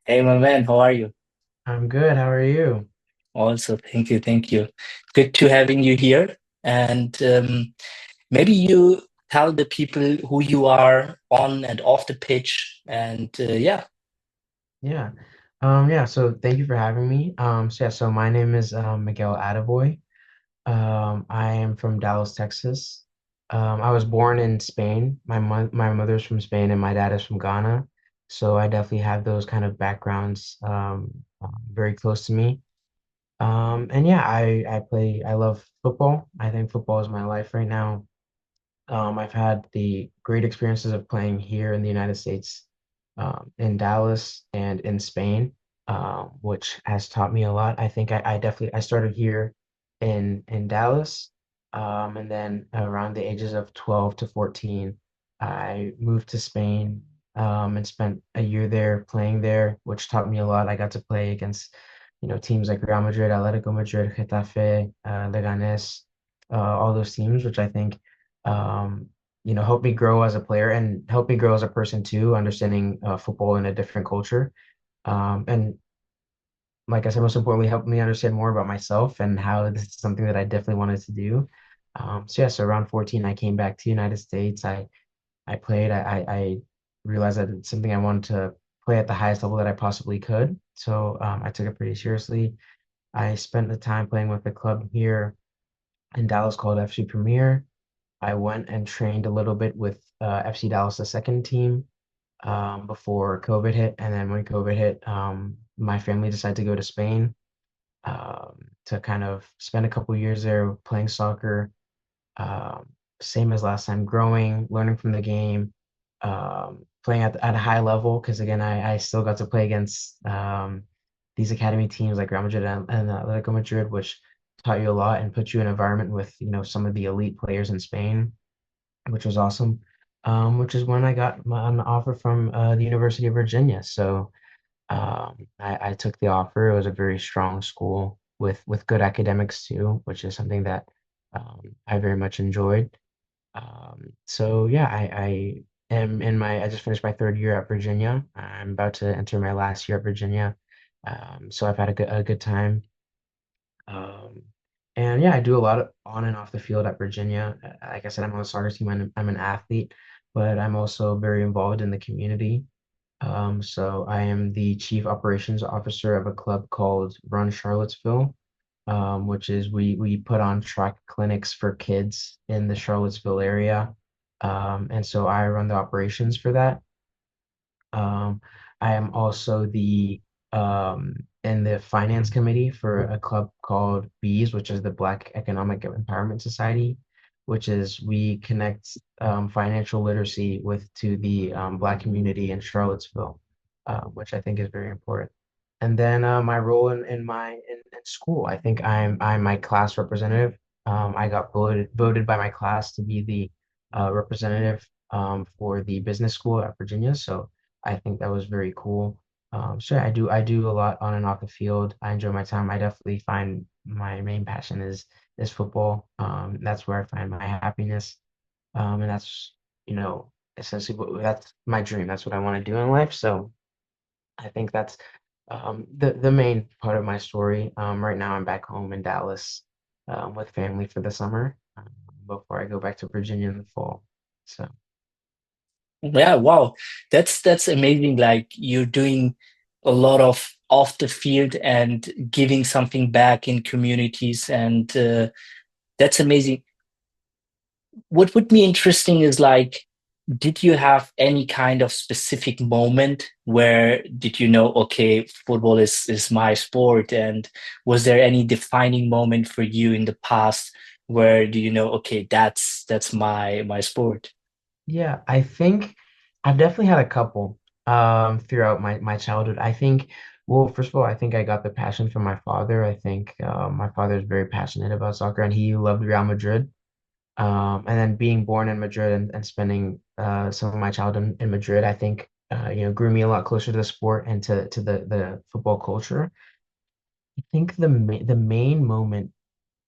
Hey, my man, how are you? I'm good. How are you? Also, thank you, thank you. Good to having you here. And maybe you tell the people who you are on and off the pitch. And yeah, Yeah. So thank you for having me. So my name is Miguel Adoboe. I am from Dallas, Texas. I was born in Spain. My mother's from Spain and my dad is from Ghana. So I definitely have those kind of backgrounds very close to me. And yeah, I love football. I think football is my life right now. I've had the great experiences of playing here in the United States, in Dallas and in Spain, which has taught me a lot. I think I definitely I started here in Dallas, and then around the ages of 12 to 14, I moved to Spain, and spent a year there playing there, which taught me a lot. I got to play against, teams like Real Madrid, Atletico Madrid, Getafe, Leganes, all those teams, which I think um, helped me grow as a player and helped me grow as a person too, understanding football in a different culture. And like I said, most importantly, helped me understand more about myself and how this is something that I definitely wanted to do. So around 14, I came back to the United States. I played. I realized that it's something I wanted to play at the highest level that I possibly could. So I took it pretty seriously. I spent the time playing with a club here in Dallas called FC Premier. I went and trained a little bit with FC Dallas, the second team, before COVID hit. And then when COVID hit, my family decided to go to Spain, to kind of spend a couple years there playing soccer, um, same as last time, growing, learning from the game, playing at a high level. Because again, I still got to play against these academy teams like Real Madrid and Atletico Madrid, which taught you a lot and put you in an environment with some of the elite players in Spain, which was awesome. Which is when I got an offer from the University of Virginia. So I took the offer. It was a very strong school with good academics too, which is something that I very much enjoyed. So yeah, I just finished my third year at Virginia. I'm about to enter my last year at Virginia. So I've had a good time. Um, and yeah, I do a lot of on and off the field at Virginia. Like I said, I'm on the soccer team. I'm an athlete, but I'm also very involved in the community. So I am the chief operations officer of a club called Run Charlottesville, which is we put on track clinics for kids in the Charlottesville area. And so I run the operations for that. Um, I am also the in the finance committee for a club called Bees, which is the Black Economic Empowerment Society, which is we connect financial literacy with to the Black community in Charlottesville, which I think is very important. And then my role in school, I think I'm my class representative. I got voted by my class to be the representative for the business school at Virginia. So I think that was very cool. So yeah, I do a lot on and off the field. I enjoy my time. I definitely find my main passion is football. That's where I find my happiness. And that's, essentially that's my dream. That's what I want to do in life. So I think that's the main part of my story. Right now I'm back home in Dallas with family for the summer, before I go back to Virginia in the fall. So yeah, wow, that's amazing. Like you're doing a lot of off the field and giving something back in communities, and that's amazing. What would be interesting is like, did you have any kind of specific moment where did you know, okay, football is my sport? And was there any defining moment for you in the past where do you know, okay, that's my sport? yeah, I think I've definitely had a couple throughout my childhood. I think, well, first of all, I think I got the passion from my father. I think my father is very passionate about soccer and he loved Real Madrid. And then being born in Madrid and spending some of my childhood in Madrid, I think grew me a lot closer to the sport and to the football culture. I think the main moment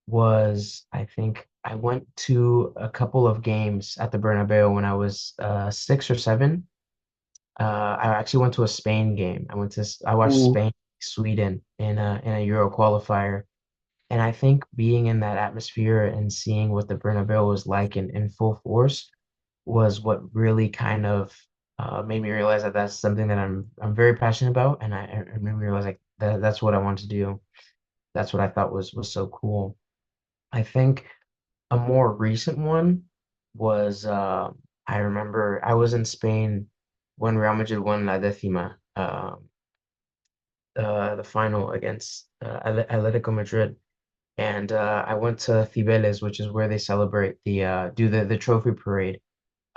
was, I think I went to a couple of games at the Bernabeu when I was 6 or 7. I actually went to a Spain game. I watched Ooh. Spain, Sweden in a Euro qualifier. And I think being in that atmosphere and seeing what the Bernabeu was like in full force was what really kind of made me realize that that's something that I'm very passionate about, and I made me realize like that's what I want to do. That's what I thought was so cool. I think a more recent one was I remember I was in Spain when Real Madrid won La Décima, the final against Atletico Madrid. And I went to Cibeles, which is where they celebrate do the trophy parade.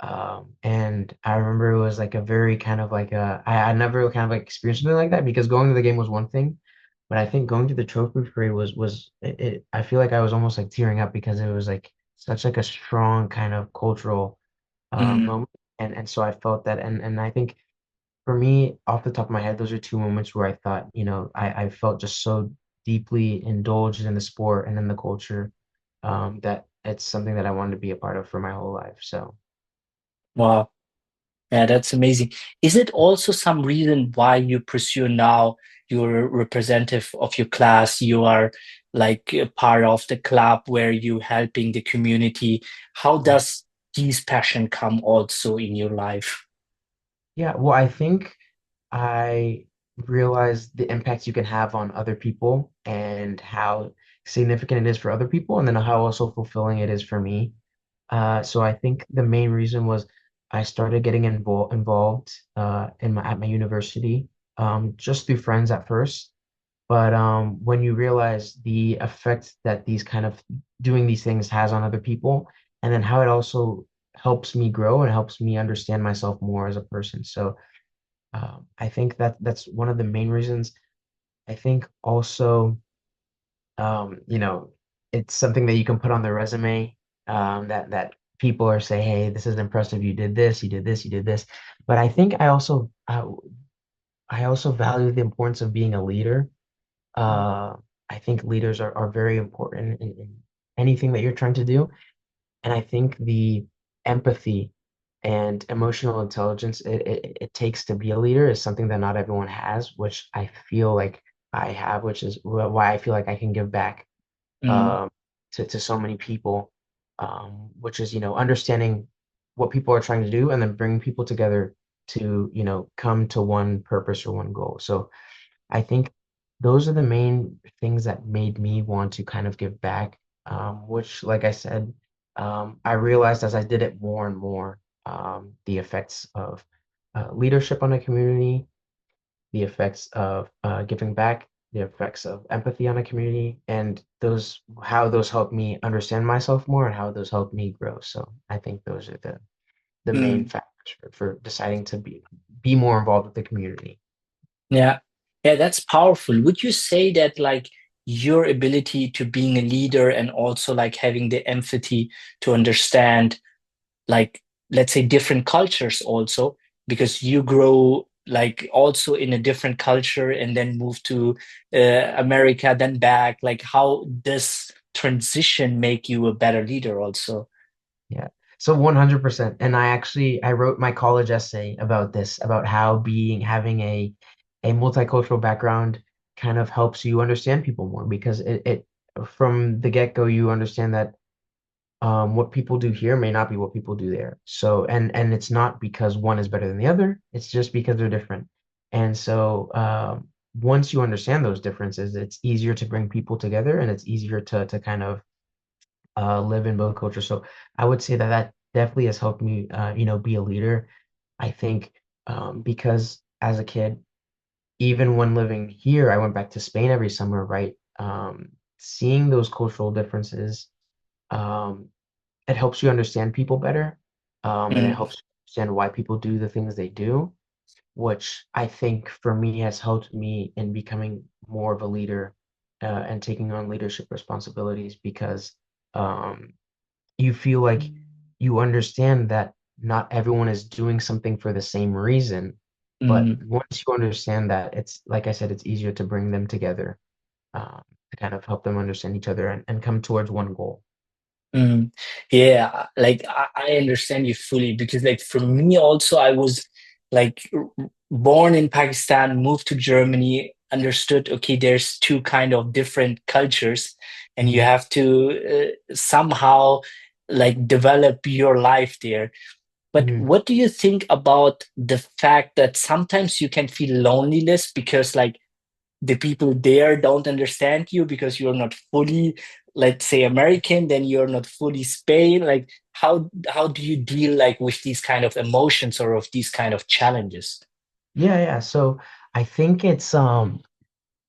And I remember it was like a very kind of like I never kind of like experienced something like that because going to the game was one thing, but I think going to the trophy parade I feel like I was almost like tearing up because it was like such like a strong kind of cultural Mm. moment, and so I felt that, and I think for me, off the top of my head, those are two moments where I thought, I felt just so deeply indulged in the sport and in the culture, that it's something that I wanted to be a part of for my whole life. So, Wow. Yeah, that's amazing. Is it also some reason why you pursue now you're a representative of your class? You are like a part of the club where you helping the community. How yeah. does this passion come also in your life? Yeah, well, I think I realized the impact you can have on other people and how significant it is for other people, and then how also fulfilling it is for me. So I think the main reason was I started getting involved at my university, just through friends at first. But when you realize the effect that these kind of doing these things has on other people, and then how it also helps me grow and helps me understand myself more as a person. So I think that that's one of the main reasons. I think also, you know, it's something that you can put on the resume, that people are saying, hey, this is impressive. You did this, you did this, you did this. But I think I also value the importance of being a leader. Uh, I think leaders are very important in anything that you're trying to do. And I think the empathy and emotional intelligence it takes to be a leader is something that not everyone has, which I feel like I have, which is why I feel like I can give back Mm, um, to so many people, which is, understanding what people are trying to do and then bringing people together to, come to one purpose or one goal. So I think those are the main things that made me want to kind of give back, which, like I said, I realized as I did it more and more, the effects of leadership on a community, the effects of giving back, the effects of empathy on a community, and how those help me understand myself more and how those help me grow. So I think those are the main mm. factors for deciding to be more involved with the community. Yeah. Yeah, that's powerful. Would you say that like your ability to being a leader and also like having the empathy to understand like let's say different cultures also because you grow like also in a different culture and then move to America then back like how does transition make you a better leader also. Yeah. So 100%. And I wrote my college essay about this, about how having a multicultural background kind of helps you understand people more because it from the get-go you understand that what people do here may not be what people do there. So and it's not because one is better than the other, it's just because they're different. And so once you understand those differences, it's easier to bring people together and it's easier to kind of live in both cultures. So I would say that that definitely has helped me, be a leader. I think because as a kid, even when living here, I went back to Spain every summer, right? Seeing those cultural differences, um, it helps you understand people better, and it Mm, helps you understand why people do the things they do, which I think for me has helped me in becoming more of a leader, and taking on leadership responsibilities because um, you feel like you understand that not everyone is doing something for the same reason, but mm. once you understand that, it's like I said, it's easier to bring them together, to kind of help them understand each other and come towards one goal. Yeah, like I understand you fully because like for me also I was like born in Pakistan, moved to Germany, understood, okay, there's two kind of different cultures, and you Mhm. have to somehow like develop your life there. But Mhm. what do you think about the fact that sometimes you can feel loneliness because like the people there don't understand you because you're not fully, let's say, American, then you're not fully Spain. Like how do you deal like with these kind of emotions or of these kind of challenges? Yeah, yeah. So I think it's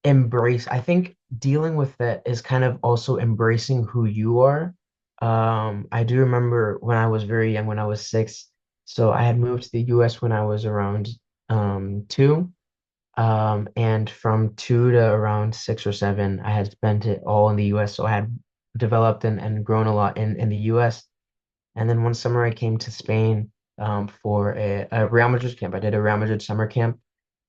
embrace. I think dealing with that is kind of also embracing who you are. I do remember when I was very young, when I was 6. So I had moved to the US when I was around 2. And from 2 to around 6 or 7, I had spent it all in the US. So I had developed and grown a lot in the US. And then one summer I came to Spain for a Real Madrid camp. I did a Real Madrid summer camp,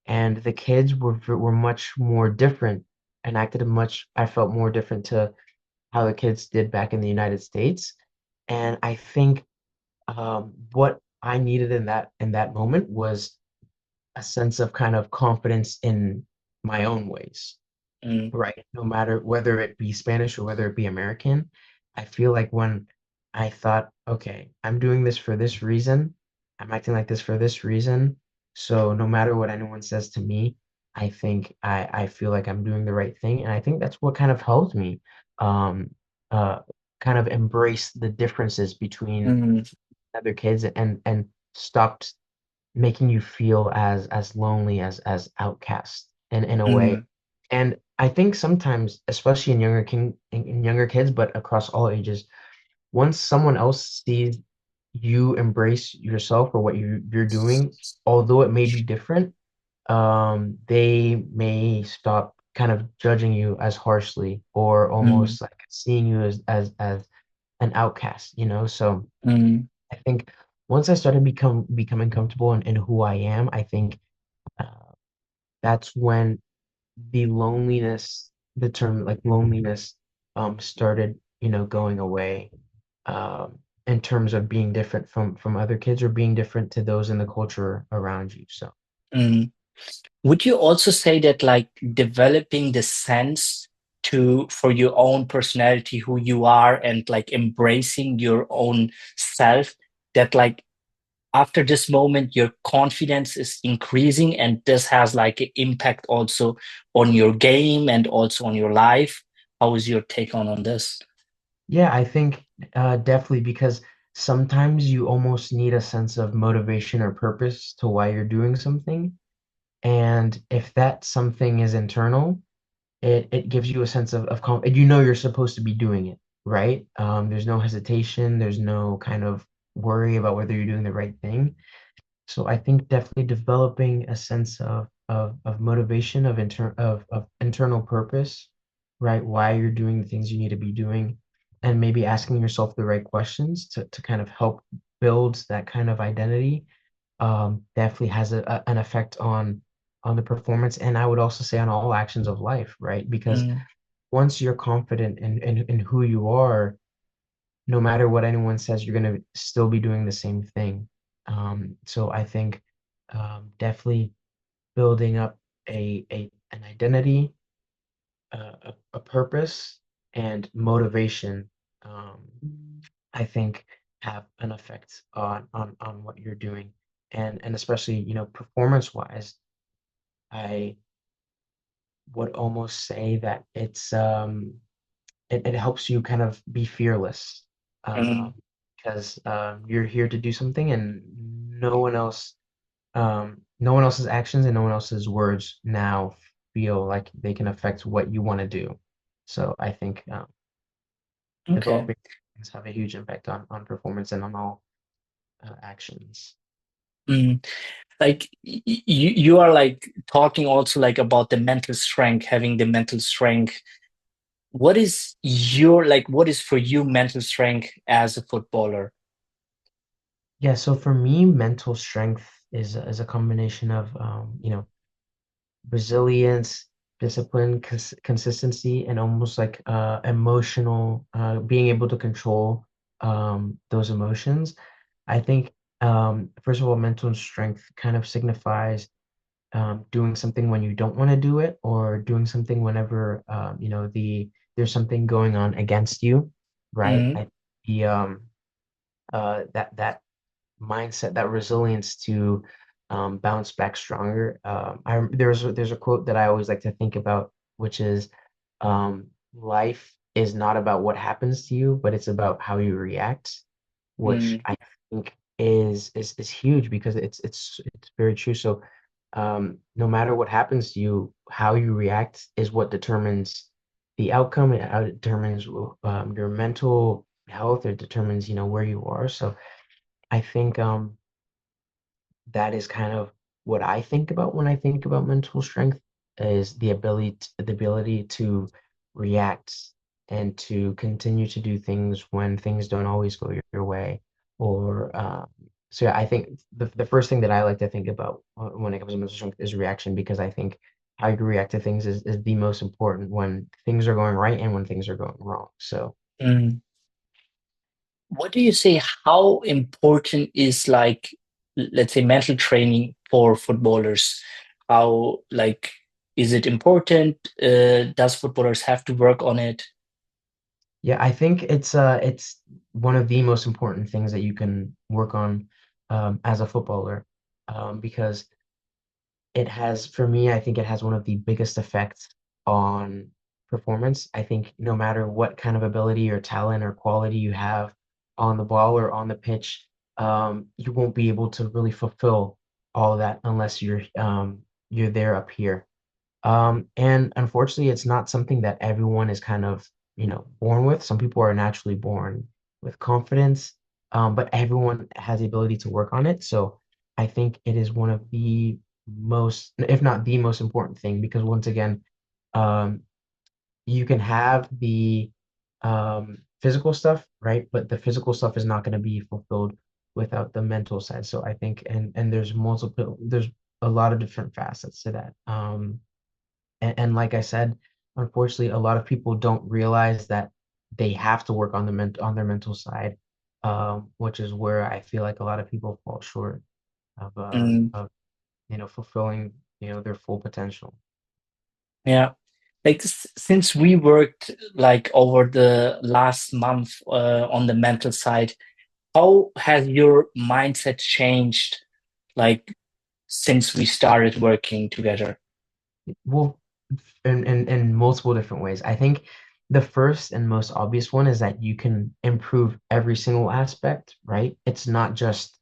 and the kids were much more different and acted much, I felt, more different to how the kids did back in the United States. And I think what I needed in that moment was a sense of kind of confidence in my own ways. Mm, Right. No matter whether it be Spanish or whether it be American, I feel like when I thought, okay, I'm doing this for this reason, I'm acting like this for this reason. So no matter what anyone says to me, I think I feel like I'm doing the right thing. And I think that's what kind of helped me um uh kind of embrace the differences between mm, other kids and stopped making you feel as lonely as outcast in a way. mm, And I think sometimes, especially in younger kids, but across all ages, once someone else sees you embrace yourself or what you're doing, although it may be different, they may stop kind of judging you as harshly or mm, almost like seeing you as an outcast, you know? So mm, I think once I started becoming comfortable in who I am, I think uh, that's when the loneliness, the term like loneliness, started, going away. In terms of being different from other kids or being different to those in the culture around you. So mm. Would you also say that like developing the sense to for your own personality, who you are, and like embracing your own self, that like after this moment your confidence is increasing and this has like an impact also on your game and also on your life? How is your take on this? yeah, I think definitely because sometimes you almost need a sense of motivation or purpose to why you're doing something. And if that something is internal, it gives you a sense of confidence. You know you're supposed to be doing it, right? There's no hesitation, there's no kind of worry about whether you're doing the right thing. So I think definitely developing a sense of motivation, of internal purpose, right? Why you're doing the things you need to be doing, and maybe asking yourself the right questions to kind of help build that kind of identity definitely has an effect on the performance, and I would also say on all actions of life, right? Because Mm, once you're confident in who you are, no matter what anyone says, you're going to still be doing the same thing. So I think definitely building up an identity, a purpose, and motivation, um, I think have an effect on what you're doing, and especially performance wise, I would almost say that it helps you kind of be fearless mm, because you're here to do something and no one else no one else's actions and no one else's words now feel like they can affect what you want to do. So I think okay. developing things have a huge impact on performance and on all actions. Mm. Like you are like talking also like about the mental strength, having the mental strength. What is your like what is for you mental strength as a footballer? Yeah, so for me, mental strength is a combination of resilience, discipline, consistency, and almost like emotional being able to control those emotions. I think First of all, mental strength kind of signifies doing something when you don't want to do it, or doing something whenever there's something going on against you, right? Mm, The that mindset, that resilience to bounce back stronger. There's a quote that I always like to think about, which is, life is not about what happens to you, but it's about how you react, which mm, I think is huge, because it's very true. So no matter what happens to you, how you react is what determines the outcome. It determines your mental health. It determines, where you are. So I think that is kind of what I think about when I think about mental strength, is the ability to react and to continue to do things when things don't always go your way. Or so yeah, I think the first thing that I like to think about when it comes to mental strength is reaction, because I think how you react to things is the most important when things are going right and when things are going wrong. So mm. What do you say? How important is like, let's say, mental training for footballers? How like is it important? Does footballers have to work on it? yeah, I think it's one of the most important things that you can work on as a footballer, because it has, for me, I think it has one of the biggest effects on performance. I think no matter what kind of ability or talent or quality you have on the ball or on the pitch, you won't be able to really fulfill all of that unless you're there up here. And unfortunately, it's not something that everyone is kind of, born with. Some people are naturally born with confidence, but everyone has the ability to work on it. So I think it is one of the most, if not the most important thing, because once again, um, you can have the physical stuff, right? But the physical stuff is not going to be fulfilled without the mental side. So I think, and there's a lot of different facets to that. And like I said, unfortunately, a lot of people don't realize that they have to work on on their mental side, which is where I feel like a lot of people fall short Mm, of fulfilling their full potential. yeah. Like since we worked like over the last month on the mental side, how has your mindset changed like since we started working together? Well, in multiple different ways. I think the first and most obvious one is that you can improve every single aspect, right? It's not just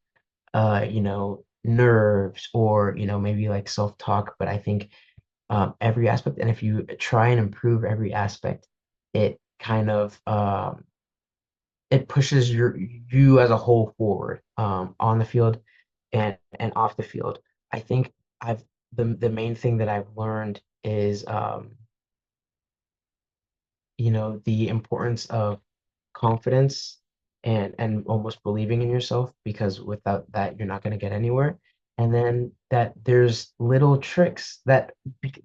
nerves, or maybe like self-talk, but I think every aspect. And if you try and improve every aspect, it kind of it pushes you as a whole forward, on the field and off the field. I think I've the main thing that I've learned is the importance of confidence and almost believing in yourself, because without that you're not going to get anywhere. And then that there's little tricks that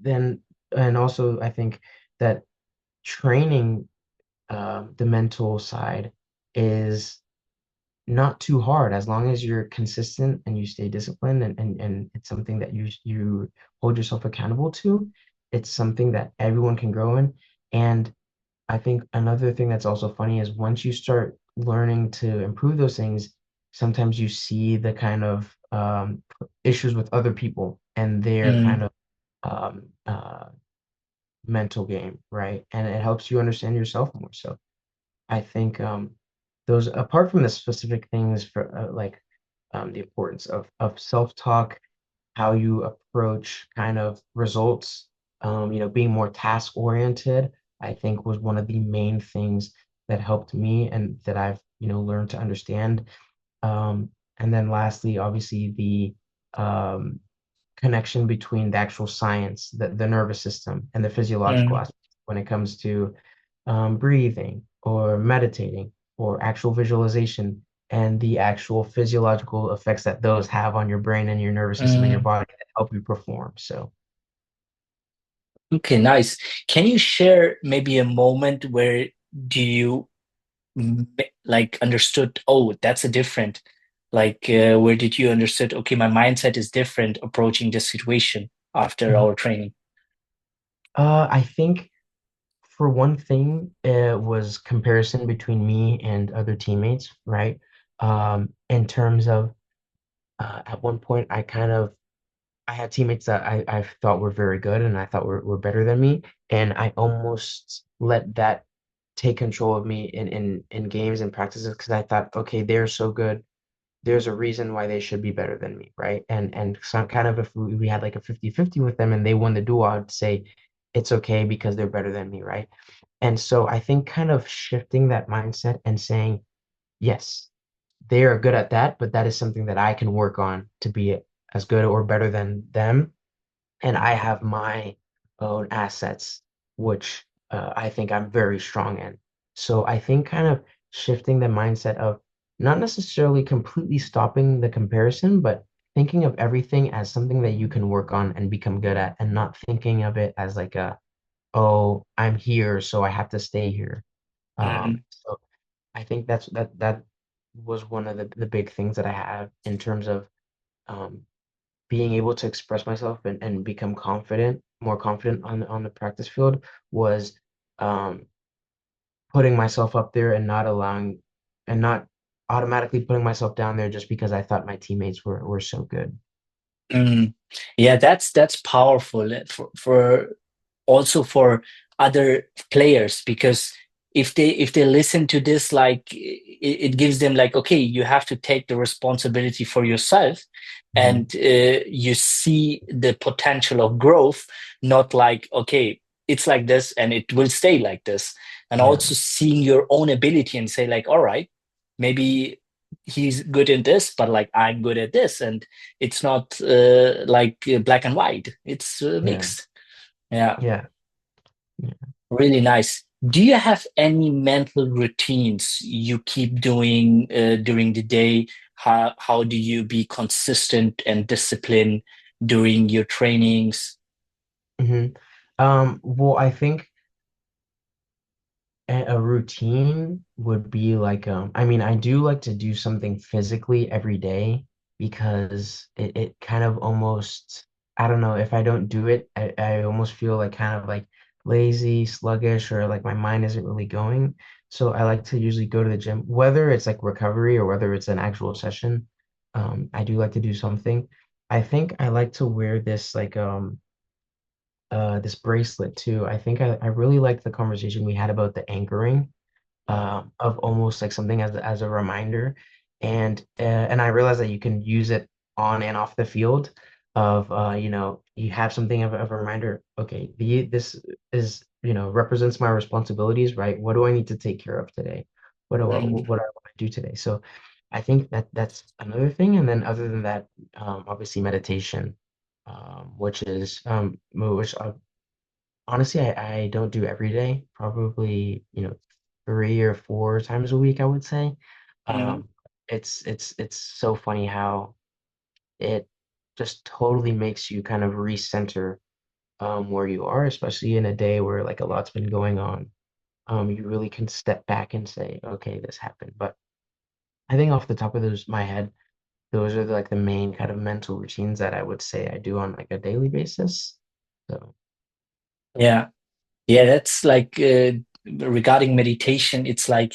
then, and also I think that training the mental side is not too hard, as long as you're consistent and you stay disciplined, and it's something that you hold yourself accountable to. It's something that everyone can grow in. And I think another thing that's also funny is, once you start learning to improve those things, sometimes you see the kind of issues with other people and their Mm, kind of um, uh, mental game, right? And it helps you understand yourself more. So I think those, apart from the specific things for the importance of self-talk, how you approach kind of results, being more task oriented, I think was one of the main things that helped me and that I've, learned to understand. And then lastly, obviously the um, connection between the actual science, the nervous system, and the physiological mm, aspect when it comes to breathing or meditating or actual visualization, and the actual physiological effects that those have on your brain and your nervous system and your mm. body that help you perform. So, Okay, nice. Can you share maybe a moment where do you like understood, oh, that's a different. Like, where did you understood, okay, my mindset is different approaching this situation after Mhm. our training? I think for one thing, it was comparison between me and other teammates, right? In terms of at one point, I had teammates that I thought were very good and I thought were better than me, and I almost let that take control of me in games and practices because I thought, okay, they're so good. There's a reason why they should be better than me, right? And some kind of if we had like a 50-50 with them and they won the duel, I'd say it's okay because they're better than me, right? And so I think kind of shifting that mindset and saying, yes, they are good at that, but that is something that I can work on to be as good or better than them. And I have my own assets, which I think I'm very strong in. So I think kind of shifting the mindset of not necessarily completely stopping the comparison, but thinking of everything as something that you can work on and become good at, and not thinking of it as like oh, I'm here, so I have to stay here. Mhm. So I think that was one of the big things that I have in terms of um, being able to express myself and become confident, more confident on the practice field was um, putting myself up there and not allowing and not automatically putting myself down there just because I thought my teammates were so good. Mm. Yeah, that's powerful for also for other players, because if they listen to this, like it gives them like, okay, you have to take the responsibility for yourself, Mhm. and you see the potential of growth, not like, okay, it's like this and it will stay like this, and Yeah. also seeing your own ability and say like, all right, maybe he's good in this, but like I'm good at this, and it's not like black and white, it's Yeah. mixed. Yeah. Yeah. Yeah. Really nice. Do you have any mental routines you keep doing during the day? How do you be consistent and disciplined during your trainings? Mhm. Well, I think a routine would be like I mean, I do like to do something physically every day because it kind of almost I don't know, if I don't do it, I almost feel like kind of like lazy, sluggish, or like my mind isn't really going. So I like to usually go to the gym, whether it's like recovery or whether it's an actual session. I do like to do something. I think I like to wear this like this bracelet too. I think I really liked the conversation we had about the anchoring of almost like something as a reminder, and I realized that you can use it on and off the field. Of you have something of a reminder. Okay, this is represents my responsibilities, right? What do I need to take care of today? Mm, What do I want to do today? So, I think that's another thing. And then other than that, obviously meditation, which honestly, I don't do every day, probably, 3 or 4 times a week, I would say. mm. Um, it's so funny how it just totally makes you kind of recenter where you are, especially in a day where like a lot's been going on. You really can step back and say, okay, this happened. But I think off the top of my head, those are like the main kind of mental routines that I would say I do on like a daily basis. So, Yeah. Yeah, that's like regarding meditation, it's like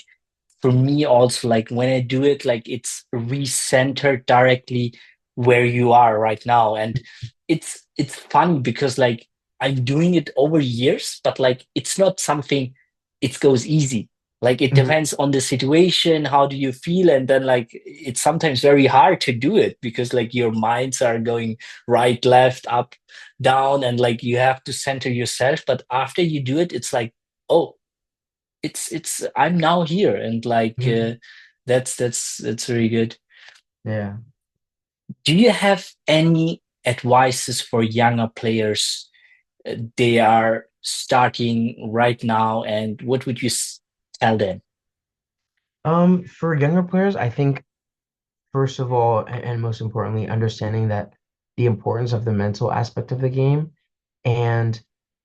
for me also, like when I do it, like it's recentered directly where you are right now. And it's funny because like I'm doing it over years, but like it's not something it goes easy. Like it mhm, depends on the situation, how do you feel? And then like it's sometimes very hard to do it because like your minds are going right, left, up, down, and like you have to center yourself. But after you do it, it's like, oh, it's I'm now here, and like mhm, that's really good. yeah. Do you have any advices for younger players? They are starting right now, and what would you tell them? For younger players, I think first of all, and most importantly, understanding that the importance of the mental aspect of the game. And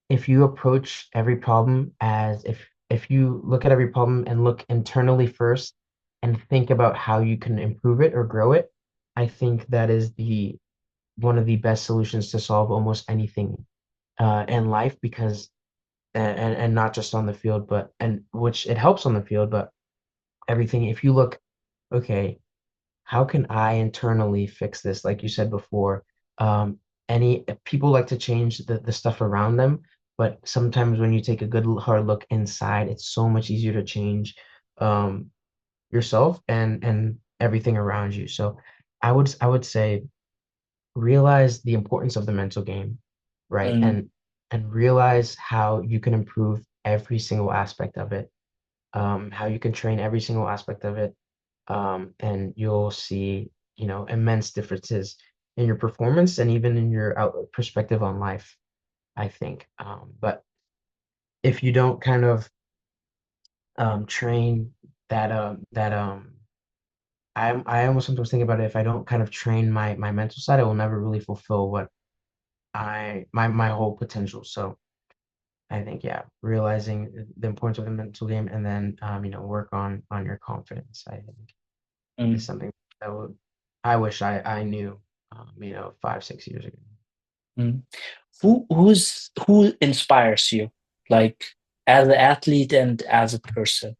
if you approach every problem as if you look at every problem and look internally first, and think about how you can improve it or grow it, I think that is the one of the best solutions to solve almost anything in life because and not just on the field, but and which it helps on the field, but everything. If you look, okay, how can I internally fix this? Like you said before, any people like to change the stuff around them, but sometimes when you take a good hard look inside, it's so much easier to change um, yourself and everything around you. So I would say realize the importance of the mental game, right? Mm, And realize how you can improve every single aspect of it, how you can train every single aspect of it, and you'll see, immense differences in your performance and even in your perspective on life, I think. But if you don't kind of train that I almost sometimes think about it, if I don't kind of train my mental side, I will never really fulfill what my whole potential. So I think, yeah, realizing the importance of the mental game and then work on your confidence, I think is mm, something that I wish I knew 5, 6 years ago. mm. Who inspires you, like as an athlete and as a person?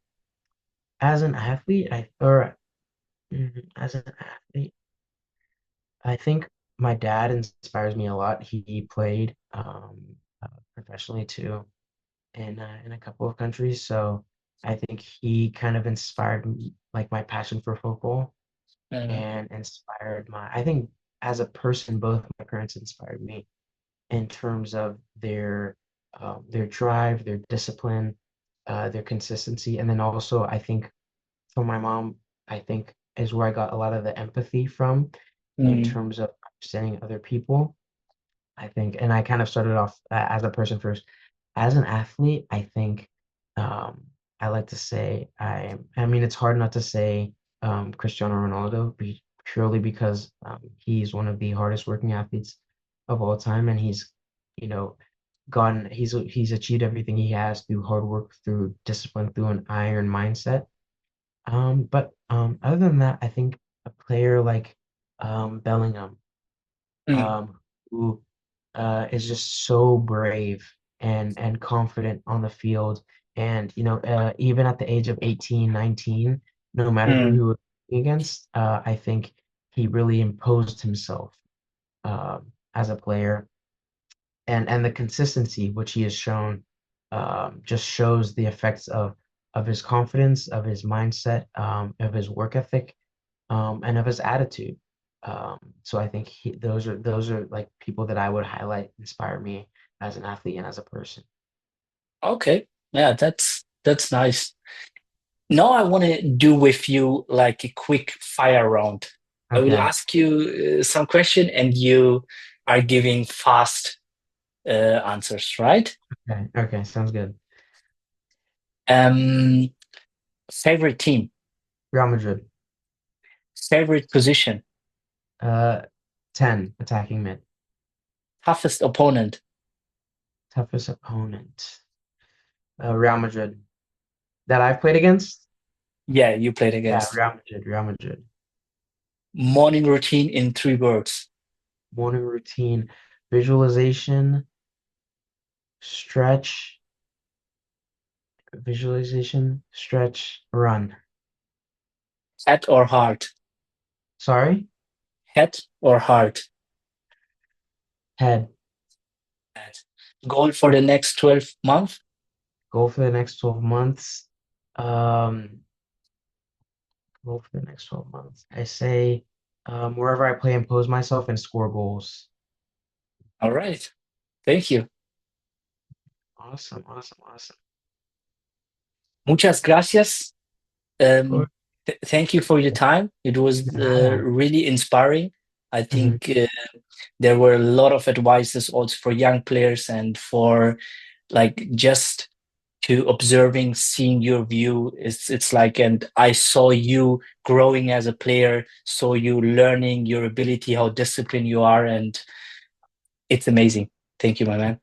As an athlete, as an athlete, I think my dad inspires me a lot. He played professionally too in a couple of countries, so I think he kind of inspired me, like my passion for football Mm, and inspired I think as a person, both my parents inspired me in terms of their drive, their discipline, their consistency, and then also I think from my mom, I think is where I got a lot of the empathy from in mm, terms of understanding other people. I think, and I kind of started off as a person first. As an athlete, I think um, I like to say I mean, it's hard not to say Cristiano Ronaldo purely because he's one of the hardest working athletes of all time, and he's, you know, he's achieved everything he has through hard work, through discipline, through an iron mindset. But other than that, I think a player like Bellingham, mm, um, who is just so brave and confident on the field. And even at the age of 18, 19, no matter who mm. he was against, I think he really imposed himself as a player. And the consistency which he has shown just shows the effects of his confidence, of his mindset, of his work ethic, and of his attitude. So I think those are like people that I would highlight, inspire me as an athlete and as a person. Okay, yeah, that's nice. Now I want to do with you like a quick fire round. I will Okay, ask you some question and you are giving fast answers, right? okay, sounds good. Um, favorite team, Real Madrid, favorite position, uh, 10 attacking mid, toughest opponent. toughest opponent, Real Madrid that I've played against. Yeah, you played Yeah, against. Real Madrid, Real Madrid. Morning routine in 3 words. Morning routine, visualization, stretch, run. Head or heart? Sorry, Head or heart? head. Head. Goal for the next 12 months. Goal for the next 12 months. Um, Goal for the next 12 months. I say wherever I play, impose myself and score goals. All right. Thank you. Awesome, awesome, awesome. Muchas gracias. Of course. Thank you for your time. It was Nada. really inspiring. I Mhm. think there were a lot of advices also for young players and for like just to observing, seeing your view. It's like, and I saw you growing as a player, saw you learning your ability, how disciplined you are, and it's amazing. Thank you, my man.